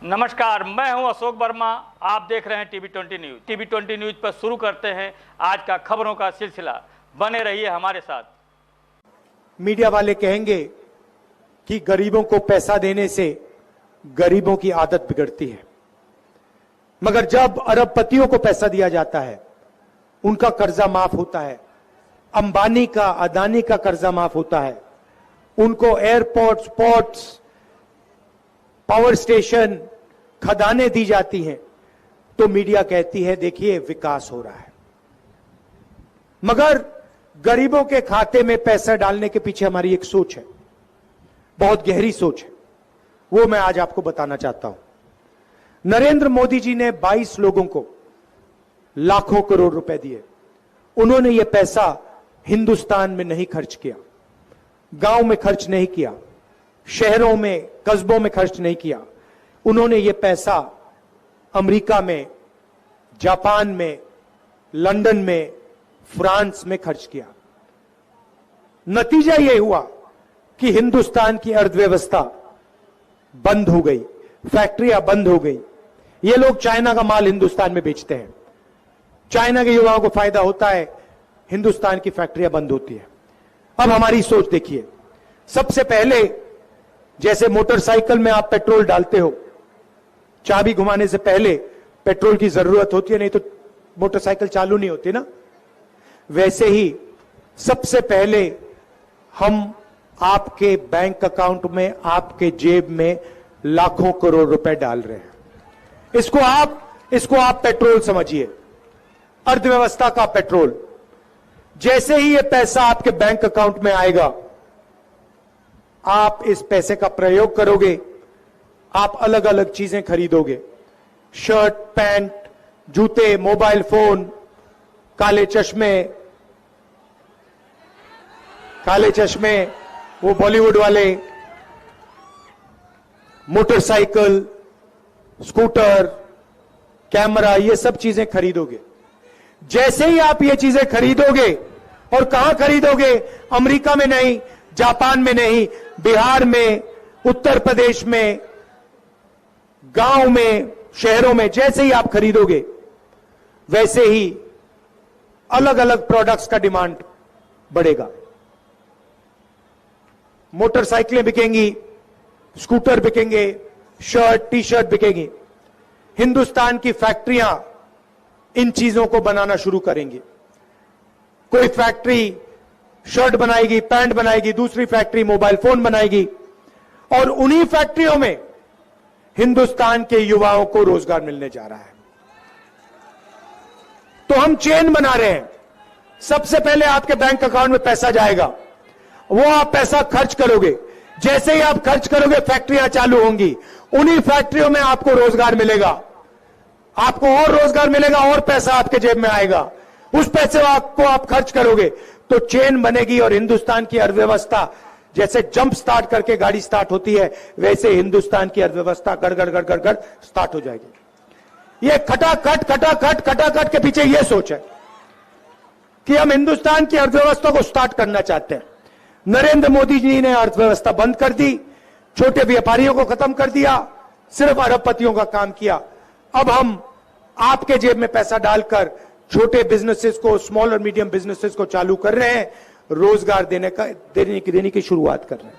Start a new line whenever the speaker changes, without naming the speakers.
नमस्कार, मैं हूं अशोक वर्मा। आप देख रहे हैं टीवी20 न्यूज। टीवी20 न्यूज पर शुरू करते हैं आज का खबरों का सिलसिला। बने रहिए हमारे साथ।
मीडिया वाले कहेंगे कि गरीबों को पैसा देने से गरीबों की आदत बिगड़ती है, मगर जब अरबपतियों को पैसा दिया जाता है, उनका कर्जा माफ होता है, अंबानी का, अदानी का कर्जा माफ होता है, उनको एयरपोर्ट्स, पोर्ट्स, पावर स्टेशन, खदानें दी जाती हैं, तो मीडिया कहती है देखिए विकास हो रहा है। मगर गरीबों के खाते में पैसा डालने के पीछे हमारी एक सोच है, बहुत गहरी सोच है, वो मैं आज आपको बताना चाहता हूं। नरेंद्र मोदी जी ने 22 लोगों को लाखों करोड़ रुपए दिए। उन्होंने ये पैसा हिंदुस्तान में नहीं खर्च किया, गांव में खर्च नहीं किया, शहरों में, कस्बों में खर्च नहीं किया। उन्होंने ये पैसा अमेरिका में, जापान में, लंदन में, फ्रांस में खर्च किया। नतीजा यह हुआ कि हिंदुस्तान की अर्थव्यवस्था बंद हो गई, फैक्ट्रियां बंद हो गई। ये लोग चाइना का माल हिंदुस्तान में बेचते हैं, चाइना के युवाओं को फायदा होता है, हिंदुस्तान की फैक्ट्रियां बंद होती है। अब हमारी सोच देखिए, सबसे पहले जैसे मोटरसाइकिल में आप पेट्रोल डालते हो, चाबी घुमाने से पहले पेट्रोल की जरूरत होती है, नहीं तो मोटरसाइकिल चालू नहीं होती ना। वैसे ही सबसे पहले हम आपके बैंक अकाउंट में, आपके जेब में लाखों करोड़ रुपए डाल रहे हैं। इसको आप पेट्रोल समझिए, अर्थव्यवस्था का पेट्रोल। जैसे ही ये पैसा आपके बैंक अकाउंट में आएगा, आप इस पैसे का प्रयोग करोगे, आप अलग अलग चीजें खरीदोगे, शर्ट, पैंट, जूते, मोबाइल फोन, काले चश्मे, वो बॉलीवुड वाले, मोटरसाइकिल, स्कूटर, कैमरा, ये सब चीजें खरीदोगे। जैसे ही आप ये चीजें खरीदोगे, और कहां खरीदोगे? अमेरिका में नहीं, जापान में नहीं, बिहार में, उत्तर प्रदेश में, गांव में, शहरों में। जैसे ही आप खरीदोगे, वैसे ही अलग अलग प्रोडक्ट्स का डिमांड बढ़ेगा। मोटरसाइकिलें बिकेंगी, स्कूटर बिकेंगे, शर्ट, टी शर्ट बिकेंगी। हिंदुस्तान की फैक्ट्रियां इन चीजों को बनाना शुरू करेंगी। कोई फैक्ट्री शर्ट बनाएगी, पैंट बनाएगी, दूसरी फैक्ट्री मोबाइल फोन बनाएगी, और उन्हीं फैक्ट्रियों में हिंदुस्तान के युवाओं को रोजगार मिलने जा रहा है। तो हम चेन बना रहे हैं। सबसे पहले आपके बैंक अकाउंट में पैसा जाएगा, वो आप पैसा खर्च करोगे। जैसे ही आप खर्च करोगे, फैक्ट्रियां चालू होंगी, उन्हीं फैक्ट्रियों में आपको रोजगार मिलेगा, आपको और रोजगार मिलेगा, और पैसा आपके जेब में आएगा। उस पैसे को आप खर्च करोगे तो चेन बनेगी, और हिंदुस्तान की अर्थव्यवस्था जैसे जंप स्टार्ट करके गाड़ी स्टार्ट होती है, वैसे हिंदुस्तान की अर्थव्यवस्था गड़गड़ गड़गड़ गड़ स्टार्ट हो जाएगी। ये खटाखट के पीछे ये सोच है कि हम हिंदुस्तान की अर्थव्यवस्था को स्टार्ट करना चाहते हैं। नरेंद्र मोदी जी ने अर्थव्यवस्था बंद कर दी, छोटे व्यापारियों को खत्म कर दिया, सिर्फ अरबपतियों का काम किया। अब हम आपके जेब में पैसा डालकर छोटे बिजनेसेस को, स्मॉल और मीडियम बिजनेसेस को चालू कर रहे हैं, रोजगार देने की शुरुआत कर रहे हैं।